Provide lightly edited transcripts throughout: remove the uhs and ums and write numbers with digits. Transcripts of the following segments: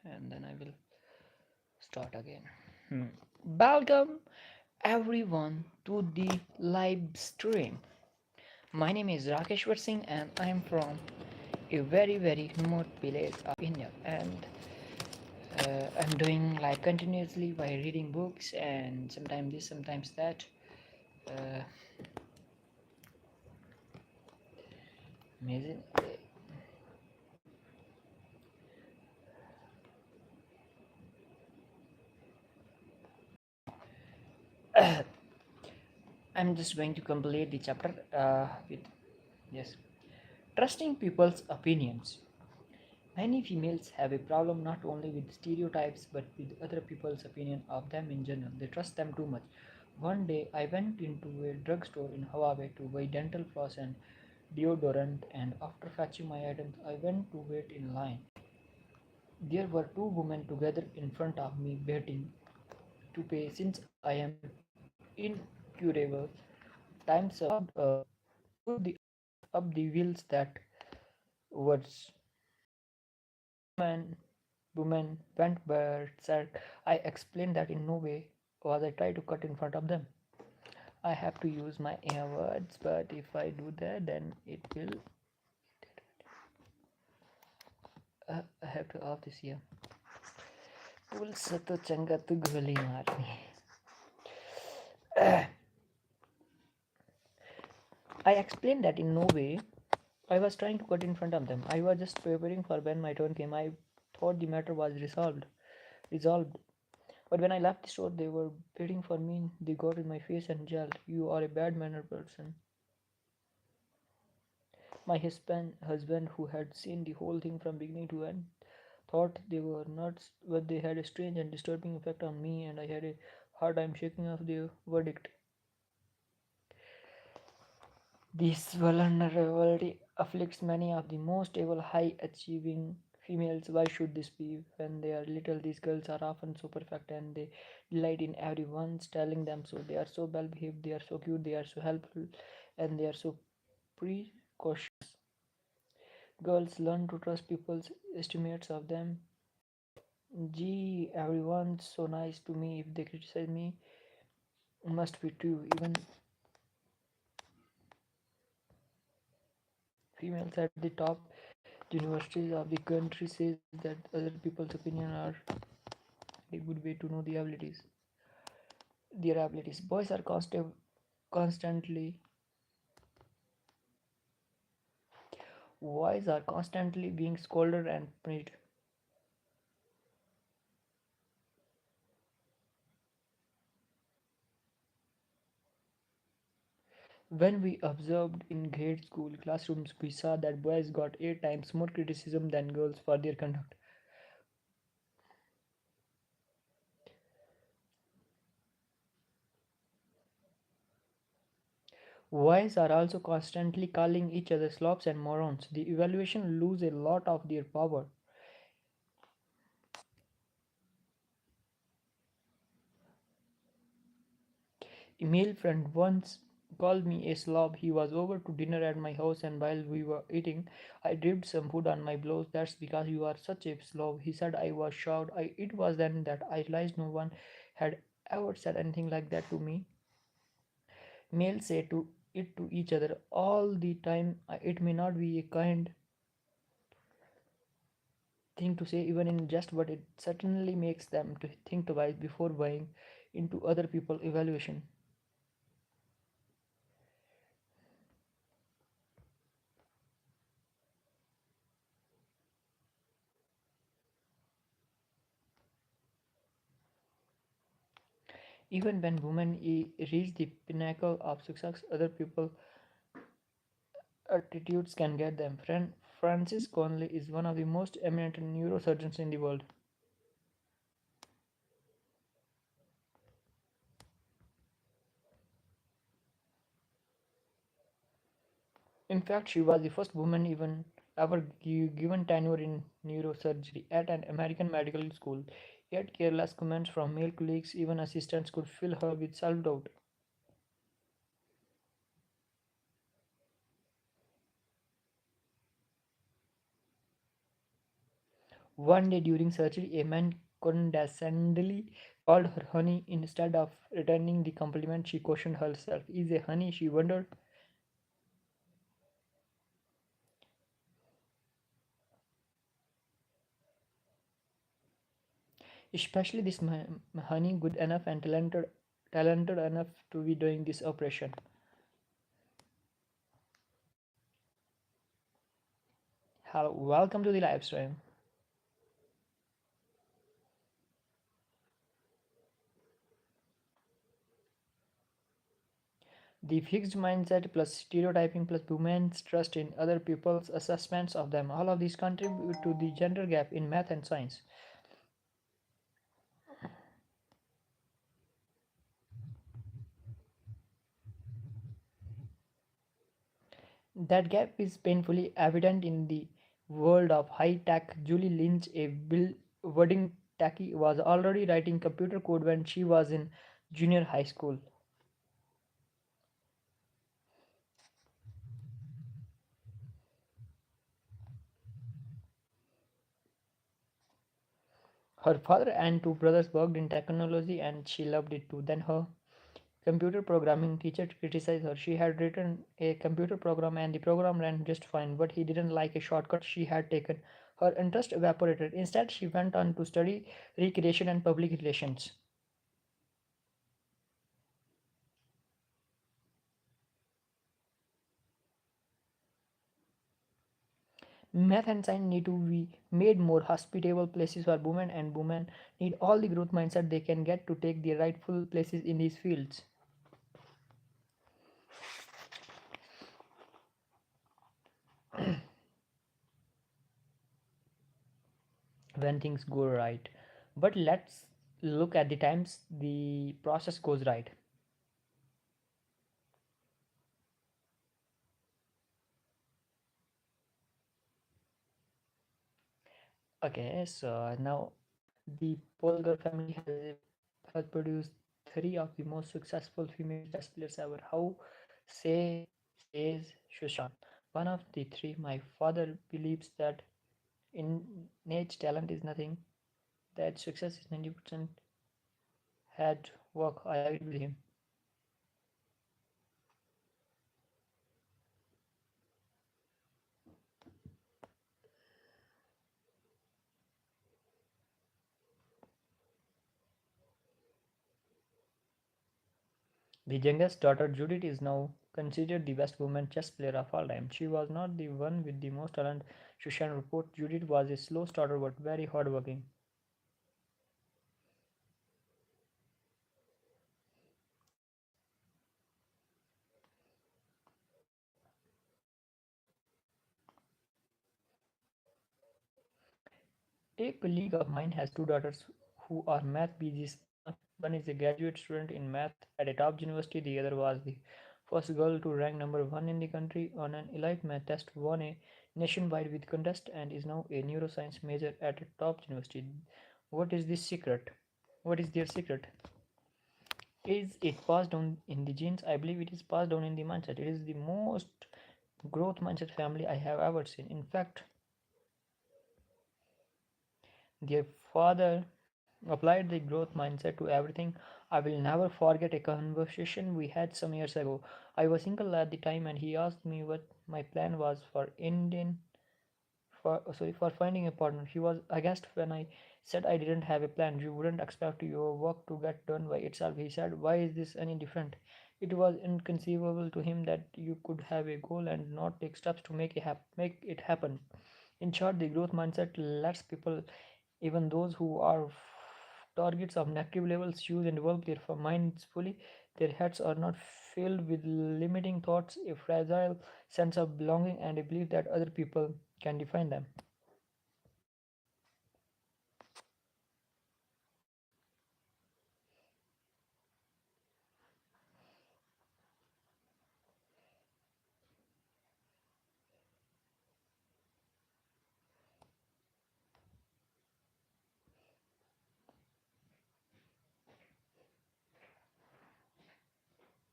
and then I will start again. Welcome everyone to the live stream. My name is Rakeshwar Singh and I am from a very remote village of India, and I'm doing like continuously by reading books and sometimes this, sometimes that. Uh, Amazing. I'm just going to complete the chapter with yes. Trusting people's opinions. Many females have a problem not only with stereotypes but with other people's opinion of them in general. They trust them too much. One day I went into a drugstore in Hawaii to buy dental floss and deodorant, and after fetching my items I went to wait in line. There were two women together in front of me waiting to pay. Since I am incurable, time's put the up the wheels that words. Man, woman went but said, I explained that in no way was I try to cut in front of them. I have to use my words, but if I do that, then it will. I have to off this here. Pulsa to changa tu goli marni. I explained that in no way I was trying to cut in front of them. I was just preparing for when my turn came. I thought the matter was resolved. But when I left the store, they were waiting for me. They got in my face and yelled, "You are a bad mannered person." My husband, who had seen the whole thing from beginning to end, thought they were nuts, but they had a strange and disturbing effect on me, and I had a hard time shaking off their verdict. This vulnerability afflicts many of the most able, high achieving females. Why should this be? When they are little, these girls are often so perfect and they delight in everyone's telling them so. They are so well behaved, they are so cute, they are so helpful, and they are so precocious. Girls learn to trust people's estimates of them. Gee, everyone's so nice to me. If they criticize me, it must be true. Even females at the top universities of the country says that other people's opinion are a good way to know their abilities. Boys are constantly boys are constantly being scolded and punished. When we observed in grade school classrooms, we saw that boys got 8 times more criticism than girls for their conduct. Boys are also constantly calling each other slobs and morons. The evaluation lose a lot of their power. A male friend once called me a slob. He was over to dinner at my house, and while we were eating, I dripped some food on my blouse. That's because you are such a slob, he said. I was shocked. It was then that I realized no one had ever said anything like that to me. Males say to it to each other all the time. It may not be a kind thing to say even in jest, but it certainly makes them to think twice before buying into other people's evaluation. Even when women reach the pinnacle of success, other people attitudes can get them. Francis Conley is one of the most eminent neurosurgeons in the world. In fact, she was the first woman even ever given tenure in neurosurgery at an American medical school. Yet careless comments from male colleagues, even assistants, could fill her with self-doubt. One day during surgery, a man condescendingly called her honey. Instead of returning the compliment, she questioned herself. Is a honey? She wondered. Especially this honey, good enough and talented enough to be doing this operation. Hello, welcome to the live stream. The fixed mindset plus stereotyping plus women's trust in other people's assessments of them, all of these contribute to the gender gap in math and science. That gap is painfully evident in the world of high tech. Julie Lynch, a budding techie, was already writing computer code when she was in junior high school. Her father and two brothers worked in technology and she loved it too. Then her computer programming teacher criticized her. She had written a computer program and the program ran just fine, but he didn't like a shortcut she had taken. Her interest evaporated. Instead, she went on to study recreation and public relations. Math and science need to be made more hospitable places for women, and women need all the growth mindset they can get to take their rightful places in these fields. When things go right. But let's look at the times the process goes right. Okay, so now the Polgar family has produced three of the most successful female chess players ever. How say says Shushan. One of the three, my father believes that innate talent is nothing, that success is 90% hard work. I agree with him. The youngest daughter, Judith, is now considered the best woman chess player of all time. She was not the one with the most talent. Shushan report Judith was a slow starter but very hardworking. A colleague of mine has two daughters who are math BGs. One is a graduate student in math at a top university. The other was the first girl to rank number one in the country on an elite math test, won a nationwide with contest, and is now a neuroscience major at a top university. What is this secret? What is their secret? Is it passed down in the genes? I believe it is passed down in the mindset. It is the most growth mindset family I have ever seen. In fact, their father applied the growth mindset to everything. I will never forget a conversation we had some years ago. I was single at the time and he asked me what my plan was for for finding a partner. He was aghast when I said I didn't have a plan. You wouldn't expect your work to get done by itself. He said, why is this any different? It was inconceivable to him that you could have a goal and not take steps to make it happen. In short, the growth mindset lets people, even those who are targets of negative levels, choose and develop their minds fully. Their heads are not filled with limiting thoughts, a fragile sense of belonging, and a belief that other people can define them.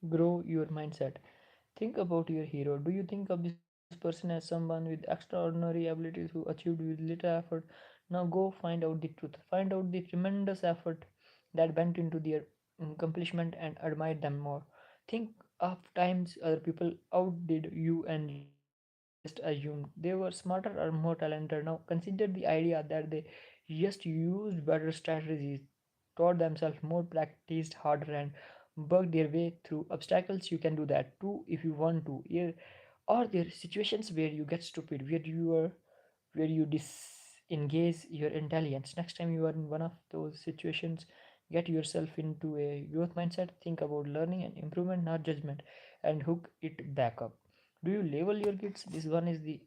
Grow your mindset. Think about your hero. Do you think of this person as someone with extraordinary abilities who achieved with little effort? Now go find out the truth. Find out the tremendous effort that went into their accomplishment and admire them more. Think of times other people outdid you and you just assumed they were smarter or more talented. Now consider the idea that they just used better strategies, taught themselves more, practiced harder, and worked their way through obstacles. You can do that too if you want to. Yeah. Or there are situations where you get stupid, where you disengage your intelligence. Next time you are in one of those situations, get yourself into a growth mindset. Think about learning and improvement, not judgment, and hook it back up. Do you label your kids? This one is the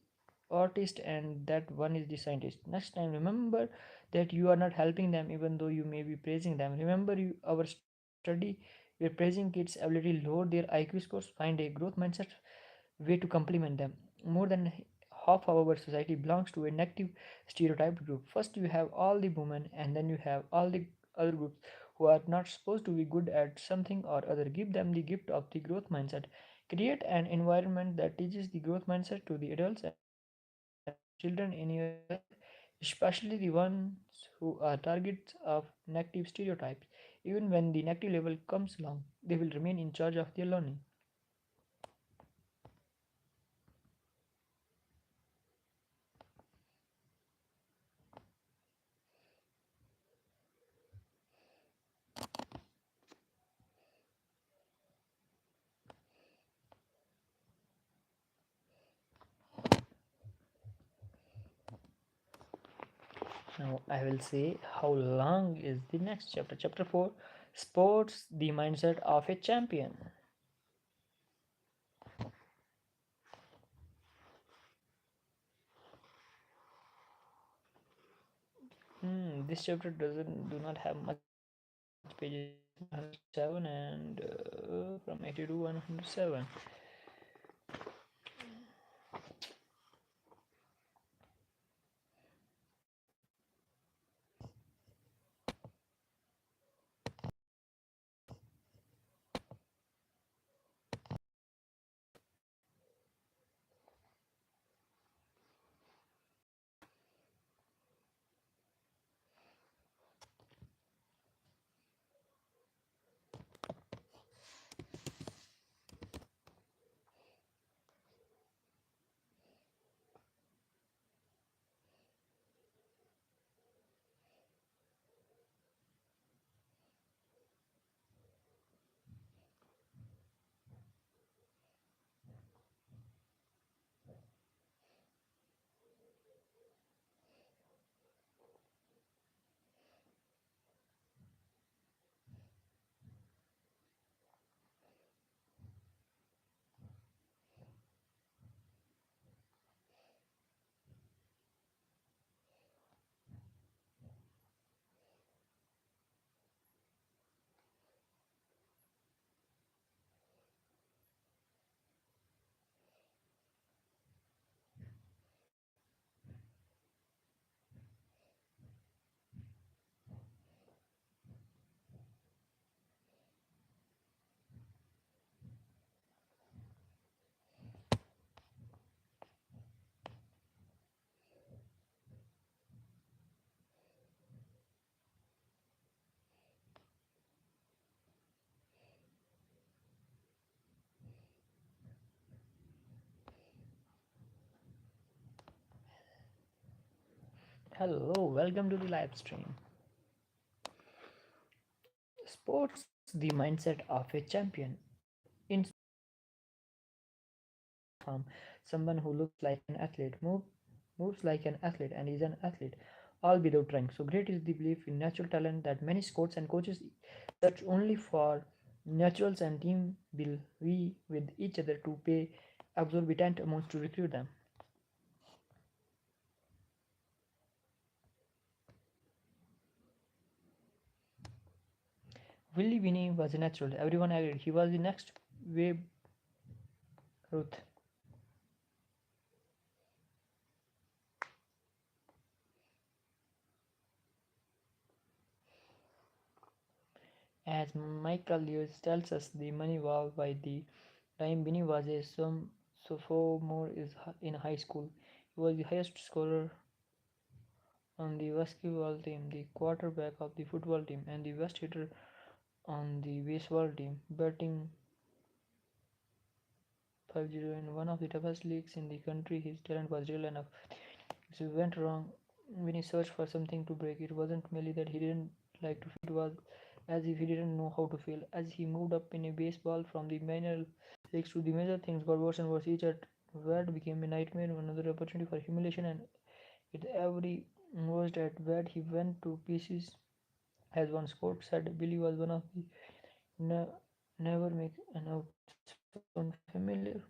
artist and that one is the scientist. Next time, remember that you are not helping them even though you may be praising them. Remember, our study where praising kids' ability lower their IQ scores. Find a growth mindset way to complement them. More than half of our society belongs to a negative stereotyped group. First, you have all the women, and then you have all the other groups who are not supposed to be good at something or other. Give them the gift of the growth mindset. Create an environment that teaches the growth mindset to the adults and children in your life, especially the ones who are targets of negative stereotypes. Even when the negative level comes along, they will remain in charge of their learning. Now I will say how long is the next chapter. Chapter 4, Sports, the mindset of a champion. This chapter doesn't do not have much pages. It has 107 and from 80 to 107. Hello, welcome to the live stream. Sports, the mindset of a champion. In sports, the goal is not to perform. Someone who looks like an athlete, moves like an athlete, and is an athlete, all without trying. So great is the belief in natural talent that many scouts and coaches search only for naturals and team will we with each other to pay exorbitant amounts to recruit them. Willie Winnie was a natural. Everyone agreed. He was the next Babe Ruth. As Michael Lewis tells us, the money was by the time Winnie was a sophomore in high school. He was the highest scorer on the basketball team, the quarterback of the football team, and the best hitter on the baseball team, batting 5-0 in one of the toughest leagues in the country. His talent was real enough. If it went wrong when he searched for something to break, it wasn't merely that he didn't like to fail, it was as if he didn't know how to fail. As he moved up in a baseball from the minor leagues to the major things got worse and worse. Each at bat became a nightmare, another opportunity for humiliation, and with every worst at bat he went to pieces. As one sport said, Billy was one of the never make an out sound familiar.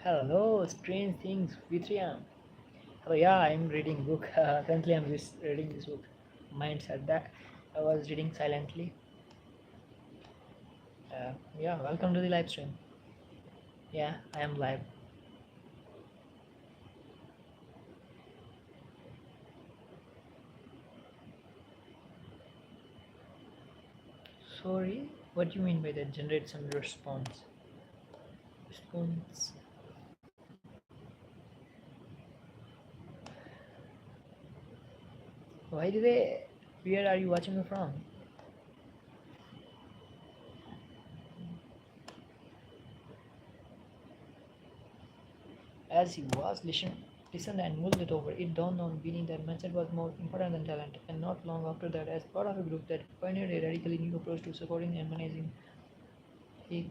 Hello, strange things with Rian. Oh yeah, I'm reading book. Currently, I'm just reading this book. Mind said that I was reading silently. Yeah, welcome to the live stream. Yeah, I am live. Sorry, what do you mean by that? Generate some response. Response. By the way, where are you watching me from? As he was listened and mulled it over, it dawned on Beanie that mindset was more important than talent. And not long after that, as part of a group that pioneered a radically new approach to scoring and managing, he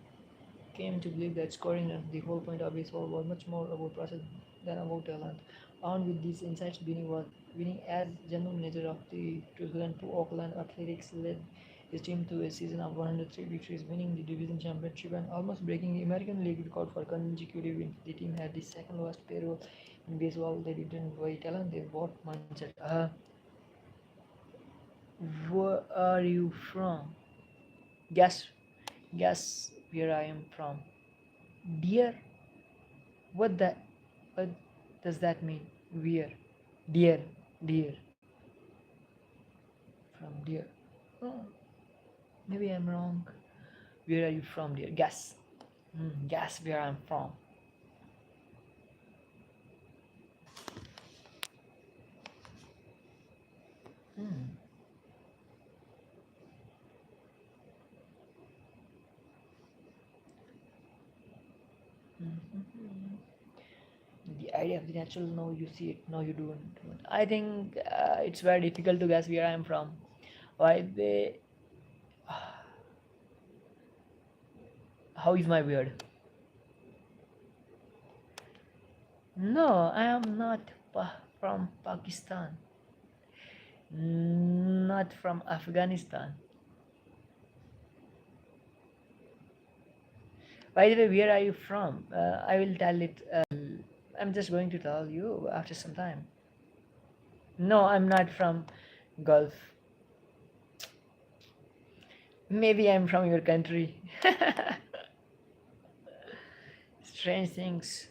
came to believe that scoring runs, the whole point of baseball, was much more about process than about talent. Armed with these insights, Beanie was winning as general manager of the 2002 Oakland Athletics, led his team to a season of 103 victories, winning the division championship and almost breaking the American League record for consecutive wins. The team had the second lowest payroll in baseball. They didn't buy talent; they bought mindset. Where are you from? Guess, guess where I am from. Dear, what that? What does that mean? Where? Dear, dear, from dear. Oh, maybe I'm wrong. Where are you from, dear? Guess. Guess where I'm from. Hmm. The idea of the natural, no, you see it, no, you don't. I think it's very difficult to guess where I'm from. Why they? How is my beard? No, I am not from Pakistan. Not from Afghanistan. By the way, where are you from? I will tell it. I'm just going to tell you after some time. No, I'm not from Gulf. Maybe I'm from your country. Strange things.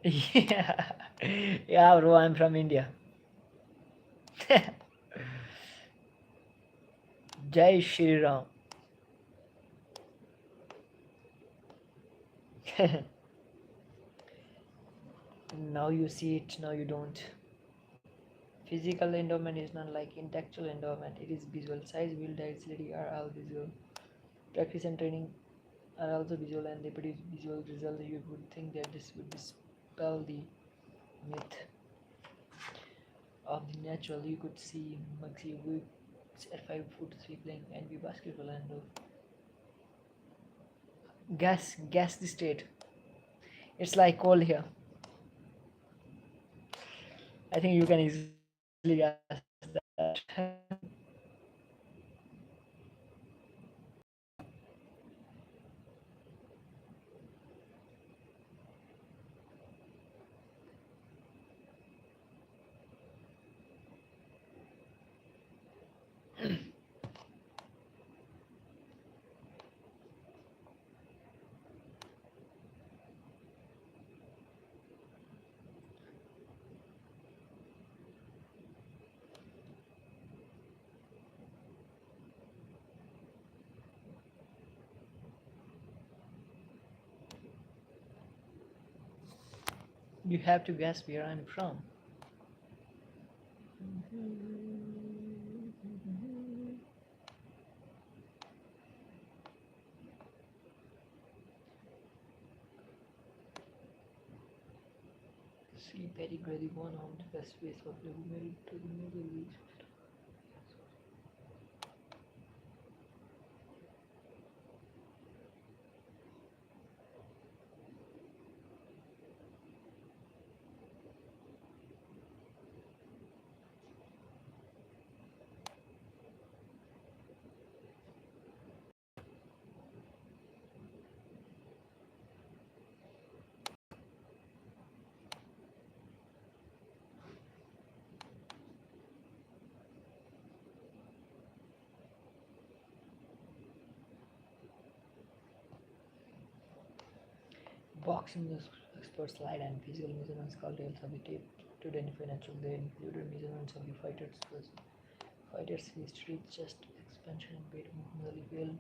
Yeah, yeah, bro. I'm from India. Jai Shri Ram. Now you see it. Now you don't. Physical endowment is not like intellectual endowment. It is visual. Size, build, agility are all visual. Practice and training are also visual, and they produce visual results. You would think that this would dispel the myth of the natural. You could see Maxi Woods at 5 foot 3 playing NBA basketball and guess the state. It's like cold here. I think you can easily guess that. You have to guess where I'm from. See, Perry Grady won on the best base for player who made it to the major leagues. Boxing experts lied and physical measurements called details of the tape to identify natural. They included measurements of the fighters' history, chest expansion, and weight movement of the field.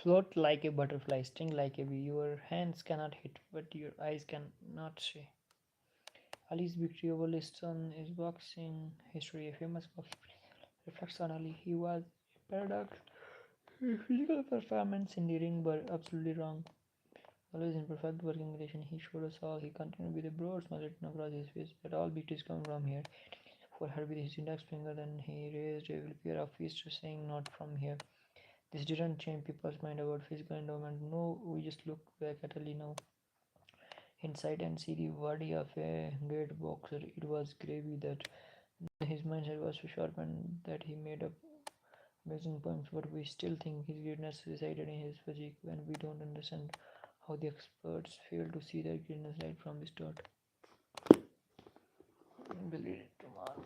Float like a butterfly, sting like a bee. Your hands cannot hit, but your eyes cannot see. Ali's victory over Liston is boxing history. A famous boxing reflects on Ali. He was a paradox. Physical performance in the ring were absolutely wrong. Always in perfect working condition, he showed us all. He continued with a broad smile written across his face. That all victories come from here. For her with his index finger, then he raised a pair of fists, saying, "Not from here." This didn't change people's mind about physical endowment. No, we just look back at Ali now, inside, and see the body of a great boxer. It was gravy that his mindset was so sharp and that he made up amazing poems, but we still think his greatness resided in his physique when we don't understand how the experts failed to see that greatness right from the start. Believe it tomorrow.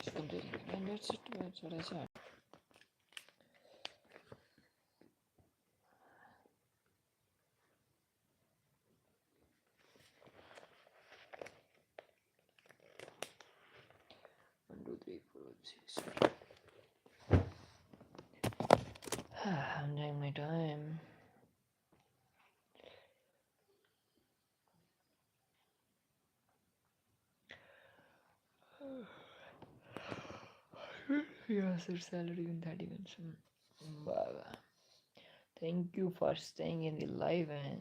It's completely. And that's it. That's what I said. One, two, three, four, five, six. I'm taking my time. Yes, it's already been 30 minutes. Thank you for staying in the live and